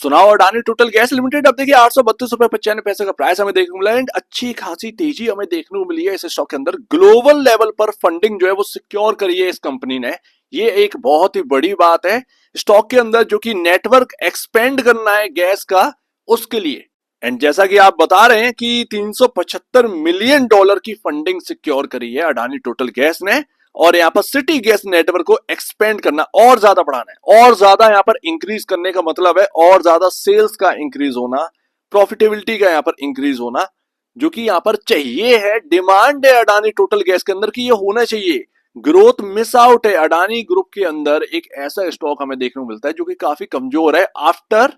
सुनाओ Adani total gas limited. अब देखिए 832 रुपए 95 पैसे का प्राइस हमें देखने को मिला एंड अच्छी खासी तेजी हमें देखने को मिली है इस स्टॉक के अंदर। ग्लोबल लेवल पर फंडिंग जो है वो सिक्योर करी है इस कंपनी ने, ये एक बहुत ही बड़ी बात है स्टॉक के अंदर, जो कि नेटवर्क एक्सपेंड करना है गैस का उसके लिए। एंड जैसा कि आप बता रहे हैं कि 375 मिलियन डॉलर की फंडिंग सिक्योर करी है अडानी टोटल गैस ने, और यहाँ पर सिटी गैस नेटवर्क को एक्सपेंड करना, और ज्यादा बढ़ाना है, और ज्यादा यहाँ पर इंक्रीज करने का मतलब है और ज्यादा सेल्स का इंक्रीज होना, प्रॉफिटेबिलिटी का यहाँ पर इंक्रीज होना, जो कि यहाँ पर चाहिए है, डिमांड है अडानी टोटल गैस के अंदर कि ये होना चाहिए। ग्रोथ मिस आउट है अडानी ग्रुप के अंदर। एक ऐसा स्टॉक हमें देखने को मिलता है जो कि काफी कमजोर है आफ्टर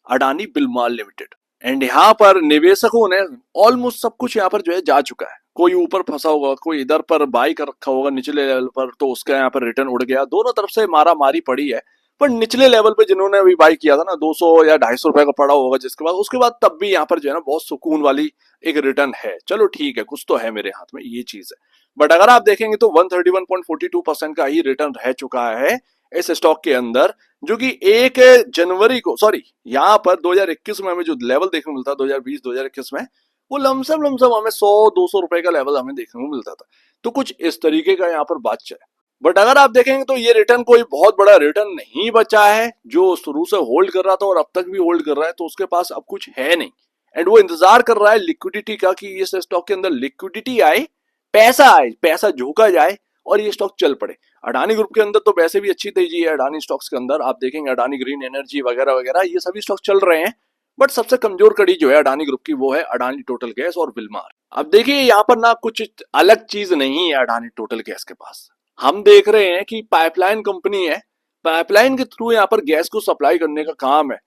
अडानी बिलमाल लिमिटेड। एंड यहाँ पर निवेशकों ने ऑलमोस्ट सब कुछ यहाँ पर जो है जा चुका है। कोई ऊपर फंसा होगा, कोई इधर पर बाई कर रखा होगा निचले लेवल पर, तो उसका यहाँ पर रिटर्न उड़ गया। दोनों तरफ से मारा मारी पड़ी है, पर निचले लेवल पे जिन्होंने अभी बाई किया था ना 200 या 250 रुपए का पड़ा होगा, जिसके बाद उसके बाद तब भी यहाँ पर जो है ना बहुत सुकून वाली एक रिटर्न है। चलो ठीक है, कुछ तो है मेरे हाथ में, ये चीज है। बट अगर आप देखेंगे तो 131.42% का ही रिटर्न रह चुका है इस स्टॉक के अंदर, जो कि 1 जनवरी को, सॉरी यहाँ पर 2021 में हमें जो लेवल देखने को मिलता है 2020-2021 में, वो लमसम हमें 100-200 रुपए का लेवल हमें देखने को मिलता था। तो कुछ इस तरीके का यहाँ पर बात चल। बट अगर आप देखेंगे तो ये रिटर्न कोई बहुत बड़ा रिटर्न नहीं बचा है। जो शुरू से होल्ड कर रहा था और अब तक भी होल्ड कर रहा है, तो उसके पास अब कुछ है नहीं, एंड वो इंतजार कर रहा है लिक्विडिटी का कि इस स्टॉक के अंदर लिक्विडिटी आए, पैसा आए, पैसा झोंका जाए और ये स्टॉक चल पड़े। अडानी ग्रुप के अंदर तो वैसे भी अच्छी तेजी है। अडानी स्टॉक्स के अंदर आप देखेंगे अडानी ग्रीन एनर्जी वगैरह वगैरह ये सभी स्टॉक चल रहे हैं। बट सबसे कमजोर कड़ी जो है अडानी ग्रुप की वो है अडानी टोटल गैस और विलमार। अब देखिए यहाँ पर ना कुछ अलग चीज नहीं है अडानी टोटल गैस के पास। हम देख रहे हैं कि पाइपलाइन कंपनी है, पाइपलाइन के थ्रू यहाँ पर गैस को सप्लाई करने का काम है।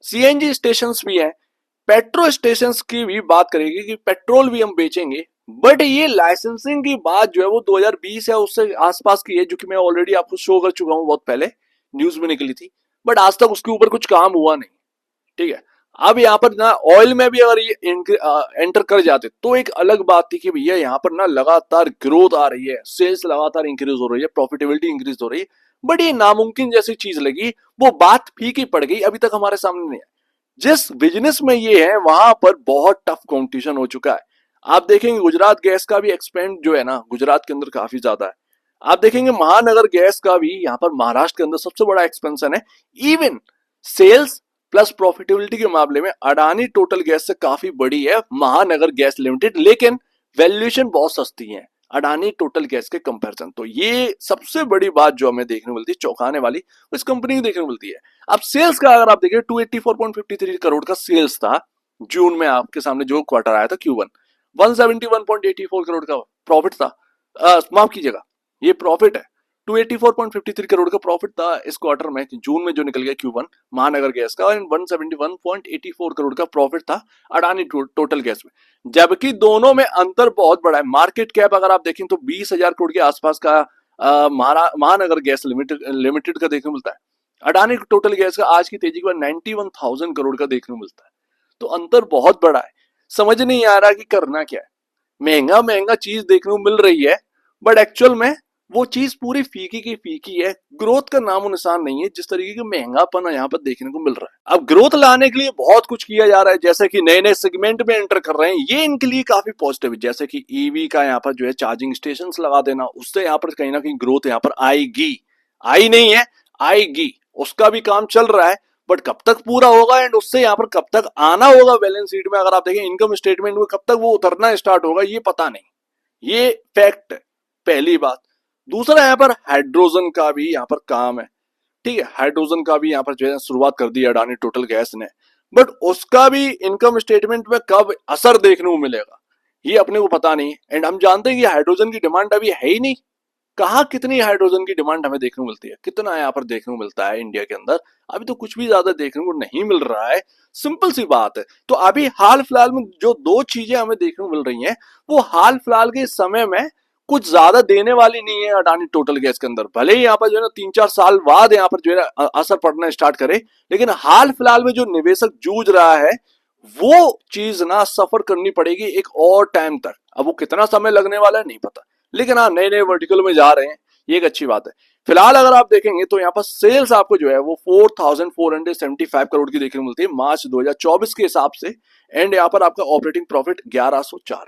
सीएनजी स्टेशन भी है, पेट्रोल स्टेशन की भी बात करेगी कि पेट्रोल भी हम बेचेंगे। बट ये लाइसेंसिंग की बात जो है वो 2020 या उससे आसपास की है, जो कि मैं ऑलरेडी आपको शो कर चुका हूँ, बहुत पहले न्यूज में निकली थी। बट आज तक उसके ऊपर कुछ काम हुआ नहीं, ठीक है। अब यहाँ पर ना ऑयल में भी अगर ये एंटर कर जाते तो एक अलग बात थी कि भैया यहाँ पर ना लगातार ग्रोथ आ रही है, सेल्स लगातार इंक्रीज हो रही है, प्रॉफिटेबिलिटी इंक्रीज हो रही है। बट ये नामुमकिन जैसी चीज लगी, वो बात फीकी पड़ गई, अभी तक हमारे सामने नहीं है। जिस बिजनेस में ये है वहां पर बहुत टफ कंपटीशन हो चुका है। आप देखेंगे गुजरात गैस का भी एक्सपेंड जो है ना गुजरात के अंदर काफी ज्यादा है। आप देखेंगे महानगर गैस का भी यहाँ पर महाराष्ट्र के अंदर सबसे बड़ा एक्सपेंशन है। इवन सेल्स प्लस प्रॉफिटेबिलिटी के मामले में अडानी टोटल गैस से काफी बड़ी है महानगर गैस लिमिटेड, लेकिन वैल्यूएशन बहुत सस्ती है अडानी टोटल गैस के कंपैरिजन। तो ये सबसे बड़ी बात जो हमें देखने को मिलती है, चौंकाने वाली, इस कंपनी की देखने को मिलती है। अब सेल्स का अगर आप देखिए 284.53 करोड़ का सेल्स था जून में, आपके सामने जो क्वार्टर आया था Q1, 171.84 करोड़ का प्रॉफिट था। माफ कीजिएगा, ये प्रॉफिट है। 284.53 करोड़ का प्रॉफिट था इस क्वार्टर में, जून में जो निकल गया Q1 महानगर गैस का, और 171.84 करोड़ का प्रॉफिट था अडानी टोटल गैस में। जबकि दोनों में अंतर बहुत बड़ा है। मार्केट कैप अगर आप देखें तो 20,000 करोड़ के आसपास का महानगर गैस लिमिटेड का देखने को मिलता है। अडानी टोटल गैस का आज की तेजी के बाद 91,000 करोड़ का देखने को मिलता है। तो अंतर बहुत बड़ा है। समझ नहीं आ रहा कि करना क्या है। महंगा महंगा चीज देखने को मिल रही है, बट एक्चुअल में वो चीज पूरी फीकी की फीकी है। ग्रोथ का नामो निशान नहीं है, जिस तरीके का महंगापन यहाँ पर देखने को मिल रहा है। अब ग्रोथ लाने के लिए बहुत कुछ किया जा रहा है, जैसे कि नए नए सेगमेंट में एंटर कर रहे हैं, ये इनके लिए काफी पॉजिटिव है। जैसे कि ईवी का यहाँ पर जो है चार्जिंग स्टेशन लगा देना, उससे यहाँ पर कहीं ना कहीं ग्रोथ यहाँ पर आएगी। आई नहीं है, आएगी, उसका भी काम चल रहा है। बट कब तक पूरा होगा एंड उससे यहाँ पर कब तक आना होगा बैलेंस शीट में, अगर आप देखें इनकम स्टेटमेंट में कब तक वो उतरना स्टार्ट होगा, ये पता नहीं। ये फैक्ट है, पहली बात। दूसरा यहाँ पर हाइड्रोजन का भी यहाँ पर काम है, ठीक है। हाइड्रोजन का भी यहाँ पर जो है शुरुआत कर दी अडानी टोटल गैस ने, बट उसका भी इनकम स्टेटमेंट में कब असर देखने को मिलेगा ये अपने को पता नहीं। एंड हम जानते हैं कि हाइड्रोजन की डिमांड अभी है ही नहीं। कहाँ कितनी हाइड्रोजन की डिमांड हमें देखने को मिलती है, कितना यहाँ पर देखने को मिलता है इंडिया के अंदर, अभी तो कुछ भी ज्यादा देखने को नहीं मिल रहा है। सिंपल सी बात है। तो अभी हाल फिलहाल में जो दो चीजें हमें देखने को मिल रही हैं, वो हाल फिलहाल के समय में कुछ ज्यादा देने वाली नहीं है अडानी टोटल गैस के अंदर। भले ही यहाँ पर जो है ना 3-4 साल बाद यहाँ पर जो है असर पड़ना स्टार्ट करे, लेकिन हाल फिलहाल में जो निवेशक जूझ रहा है वो चीज ना सफर करनी पड़ेगी एक और टाइम तक। अब वो कितना समय लगने वाला है नहीं पता, लेकिन हाँ नए नए वर्टिकल में जा रहे हैं, ये एक अच्छी बात है। फिलहाल अगर आप देखेंगे तो यहाँ पर सेल्स आपको जो है वो 4475 करोड़ की देखने को मिलती है मार्च 2024 के हिसाब से। एंड यहाँ पर आपका ऑपरेटिंग प्रॉफिट 1104।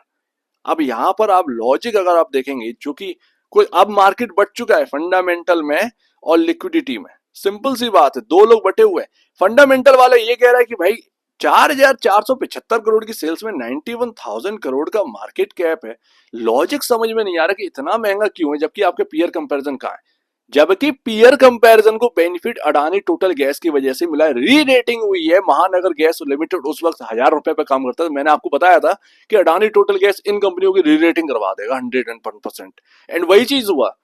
अब यहाँ पर आप लॉजिक अगर आप देखेंगे, जो कि कोई अब मार्केट बट चुका है फंडामेंटल में और लिक्विडिटी में। सिंपल सी बात है, दो लोग बटे हुए हैं। फंडामेंटल वाला ये कह रहा है कि भाई 4475 करोड़ की सेल्स में 91,000 करोड़ का मार्केट कैप है। लॉजिक समझ में नहीं आ रहा कि इतना महंगा क्यों है, जबकि आपके पीयर कंपैरिजन कहाँ है। जबकि पीयर कंपैरिजन को बेनिफिट अडानी टोटल गैस की वजह से मिला है, री रेटिंग हुई है। महानगर गैस लिमिटेड उस वक्त 1,000 रुपए पे काम करता था। मैंने आपको बताया था कि अडानी टोटल गैस इन कंपनियों की री रेटिंग करवा देगा 101%। एंड वही चीज हुआ।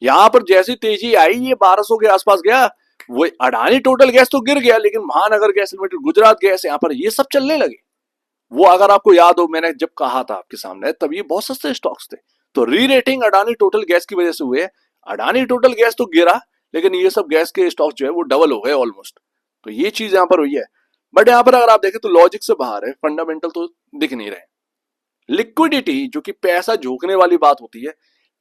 यहाँ पर जैसी तेजी आई ये 1200 के आसपास गया, वो अडानी टोटल गैस तो गिर गया, लेकिन महानगर गैस लिमिटेड, गुजरात गैस, यहाँ पर ये सब चलने लगे। वो अगर आपको याद हो, मैंने जब कहा था आपके सामने, तब ये बहुत सस्ते स्टॉक्स थे। तो री रेटिंग अडानी टोटल गैस की वजह से हुए। अडानी टोटल गैस तो गिरा, लेकिन ये सब गैस के स्टॉक जो है वो डबल हो गए ऑलमोस्ट। तो ये चीज यहाँ पर हुई है। बट यहाँ पर अगर आप देखें तो लॉजिक से बाहर है, फंडामेंटल तो दिख नहीं रहे। लिक्विडिटी, जो कि पैसा झोंकने वाली बात होती है,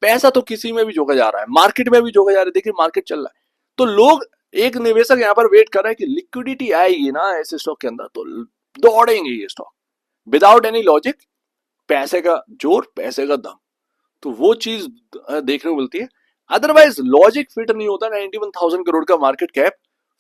पैसा तो किसी में भी झोंका जा रहा है, मार्केट में भी झोंका जा रहा है। देखिए मार्केट चल रहा है, तो लोग, एक निवेशक यहाँ पर वेट कर रहा है कि लिक्विडिटी आएगी ना ऐसे स्टॉक के अंदर तो दौड़ेंगे ये स्टॉक, विदाउट एनी लॉजिक। पैसे का जोर, पैसे का दम, तो वो चीज देखने को मिलती है। अदरवाइज लॉजिक फिट नहीं होता। 91,000 करोड़ का मार्केट कैप,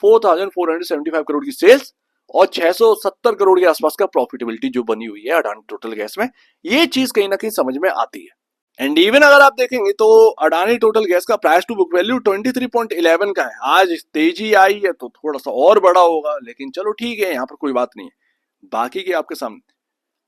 4475 करोड़ की सेल्स और 670 करोड़ के आसपास का प्रॉफिटेबिलिटी जो बनी हुई है अडानी टोटल गैस में, ये चीज कहीं ना कहीं समझ में आती है। एंड इवन अगर आप देखेंगे तो अडानी टोटल गैस का प्राइस टू बुक वैल्यू 23.11 का है। आज तेजी आई है तो थोड़ा सा और बड़ा होगा, लेकिन चलो ठीक है, यहाँ पर कोई बात नहीं है। बाकी के आपके सामने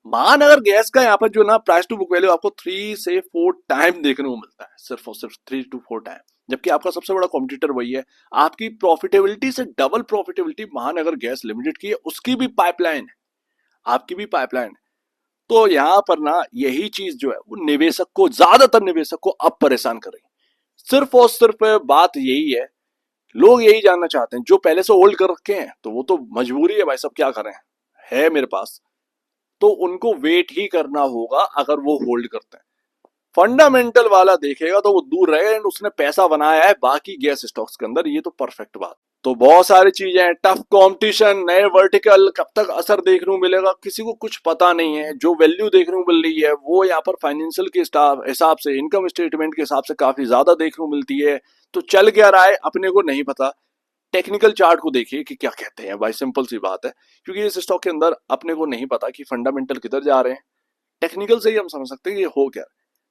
महानगर गैस का यहाँ पर जो ना प्राइस टू बुक वैल्यू आपको 3 से 4 टाइम देखने को मिलता है, सिर्फ और सिर्फ 3 to 4 टाइम। जबकि आपका सबसे बड़ा कॉम्पिटिटर वही है। आपकी प्रॉफिटेबिलिटी से डबल प्रॉफिटेबिलिटी महानगर गैस लिमिटेड की है, उसकी भी पाइपलाइन है, आपकी भी पाइपलाइन है। तो यहाँ पर ना यही चीज जो है वो निवेशक को, ज्यादातर निवेशक को अब परेशान कर रही है। सिर्फ और सिर्फ बात यही है, लोग यही जानना चाहते हैं। जो पहले से होल्ड कर रखे हैं तो वो तो मजबूरी है भाई, सब क्या करें, है मेरे पास, तो उनको वेट ही करना होगा अगर वो होल्ड करते हैं। फंडामेंटल वाला देखेगा तो वो दूर रहेगा, एंड उसने पैसा बनाया है बाकी गैस स्टॉक्स के अंदर, ये तो परफेक्ट बात। तो बहुत सारी चीजें हैं, टफ कंपटीशन, नए वर्टिकल, कब तक असर देखने को मिलेगा किसी को कुछ पता नहीं है। जो वैल्यू देखने को मिल रही है वो यहाँ पर फाइनेंशियल के हिसाब से, इनकम स्टेटमेंट के हिसाब से काफी ज्यादा देखने को मिलती है। तो चल क्या रहा है अपने को नहीं पता। टेक्निकल चार्ट को देखिए कि क्या कहते हैं भाई, सिंपल सी बात है, क्योंकि इस स्टॉक के अंदर अपने को नहीं पता कि फंडामेंटल किधर जा रहे हैं। टेक्निकल से ही हम समझ सकते हैं कि ये हो क्या।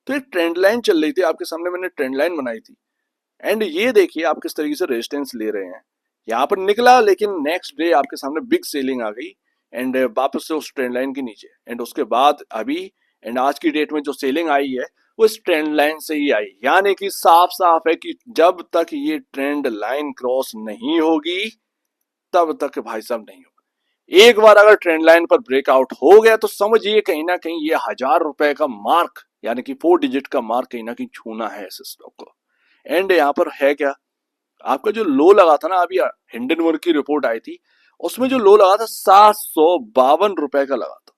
तो एक ट्रेंड लाइन चल रही थी आपके सामने, मैंने ट्रेंड लाइन बनाई थी। एंड ये देखिए आप किस तरीके से रेजिस्टेंस ले रहे हैं। यहाँ पर निकला, लेकिन नेक्स्ट डे आपके सामने बिग सेलिंग आ गई एंड वापस से उस ट्रेंड लाइन के नीचे। एंड उसके बाद अभी एंड आज की डेट में जो सेलिंग आई है वो इस ट्रेंड लाइन से ही आई। यानी कि साफ साफ है कि जब तक ये ट्रेंड लाइन क्रॉस नहीं होगी तब तक भाई साहब नहीं होगा। एक बार अगर ट्रेंड लाइन पर ब्रेकआउट हो गया तो समझिए कहीं ना कहीं ये 1,000 रुपए का मार्क, यानी कि 4 डिजिट का मार्क कहीं ना कहीं छूना है इस स्टॉक को। एंड यहाँ पर है क्या, आपका जो लो लगा था ना, अभी हिंडनबर्ग की रिपोर्ट आई थी, उसमें जो लो लगा था 752 रुपए का लगा था।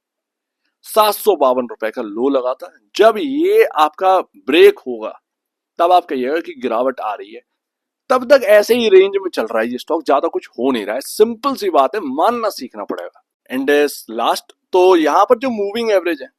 752 रुपए का लो लगा था। जब ये आपका ब्रेक होगा तब आप कहिएगा कि गिरावट आ रही है। तब तक ऐसे ही रेंज में चल रहा है ये स्टॉक, ज्यादा कुछ हो नहीं रहा है। सिंपल सी बात है, मानना सीखना पड़ेगा। एंड लास्ट तो यहाँ पर जो मूविंग एवरेज है,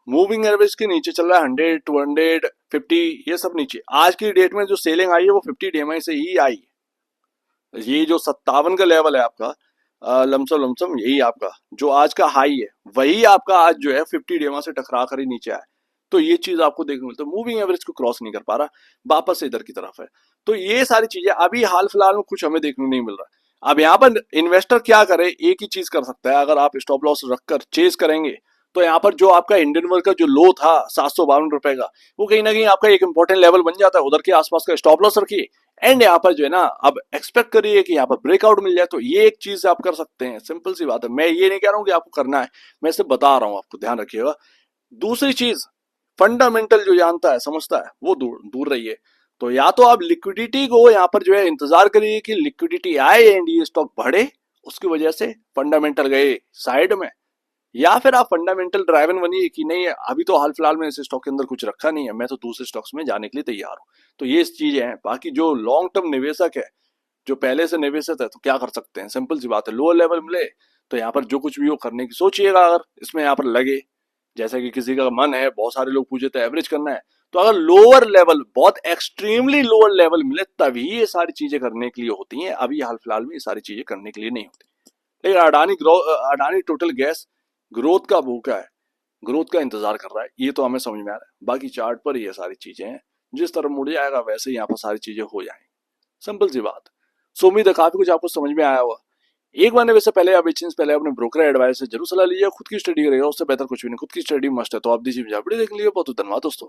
मूविंग एवरेज के नीचे चल रहा है 100, 200, 50, ये सब नीचे। आज की डेट में जो सेलिंग आई है वो 50 DMI से ही आई है। ये जो 57 का लेवल है आपका, लमसम लमसम यही आपका जो आज का हाई है, वही आपका आज जो है 50 DMI से टकरा कर ही नीचे आया। तो ये चीज आपको देखने को मिलता है, मूविंग एवरेज को क्रॉस नहीं कर पा रहा, वापस से इधर की तरफ है। तो ये सारी चीजें अभी हाल फिलहाल में कुछ हमें देखने को नहीं मिल रहा। अब यहाँ पर इन्वेस्टर क्या करे, एक ही चीज कर सकता है। अगर आप स्टॉप लॉस रखकर चेज करेंगे तो यहाँ पर जो आपका हिंडनबर्ग का जो लो था 752 रुपए का, वो कहीं ना कहीं आपका एक इंपॉर्टेंट लेवल बन जाता है। उधर के आसपास का स्टॉप लॉस रखिए एंड यहाँ पर जो है ना अब एक्सपेक्ट करिए कि यहाँ पर ब्रेकआउट मिल जाए। तो ये एक चीज आप कर सकते हैं, सिंपल सी बात है। मैं ये नहीं कह रहा हूँ कि आपको करना है, मैं इसे बता रहा हूँ, आपको ध्यान रखिएगा। दूसरी चीज, फंडामेंटल जो जानता है समझता है वो दूर दूर रहिए। तो या तो आप लिक्विडिटी को यहाँ पर जो है इंतजार करिए कि लिक्विडिटी आए एंड ये स्टॉक बढ़े, उसकी वजह से फंडामेंटल गए साइड में, या फिर आप फंडामेंटल ड्राइवन बनिए कि नहीं अभी तो हाल फिलहाल में इस स्टॉक के अंदर कुछ रखा नहीं है, मैं तो दूसरे स्टॉक्स में जाने के लिए तैयार हूं। तो ये चीजें हैं। बाकी जो लॉन्ग टर्म निवेशक है, जो पहले से निवेशक है, तो क्या कर सकते हैं, सिंपल सी बात है, लोअर लेवल मिले तो यहाँ पर जो कुछ भी वो करने की सोचिएगा, अगर इसमें यहाँ पर लगे, जैसे कि किसी का मन है, बहुत सारे लोग पूछे तो एवरेज करना है, तो अगर लोअर लेवल, बहुत एक्सट्रीमली लोअर लेवल मिले तभी ये सारी चीजें करने के लिए होती हैं, अभी हाल फिलहाल में ये सारी चीजें करने के लिए नहीं होती। लेकिन अडानी टोटल गैस ग्रोथ का भूखा है, ग्रोथ का इंतजार कर रहा है, ये तो हमें समझ में आ रहा है। बाकी चार्ट पर ये सारी चीजें हैं, जिस तरफ मुड़ जाएगा वैसे ही यहाँ पर सारी चीजें हो जाएंगी, सिंपल सी बात। सो उम्मीद है काफी कुछ आपको समझ में आया होगा। एक बार वैसे पहले आप एक्सचेंज पहले अपने ब्रोकर एडवाइस से जरूर सलाह लीजिए, खुद की स्टडी करेगा, उससे बेहतर कुछ भी नहीं, खुद की स्टडी मस्ट है। तो आप दीजिए वीडियो देख लीजिए, बहुत धन्यवाद दोस्तों।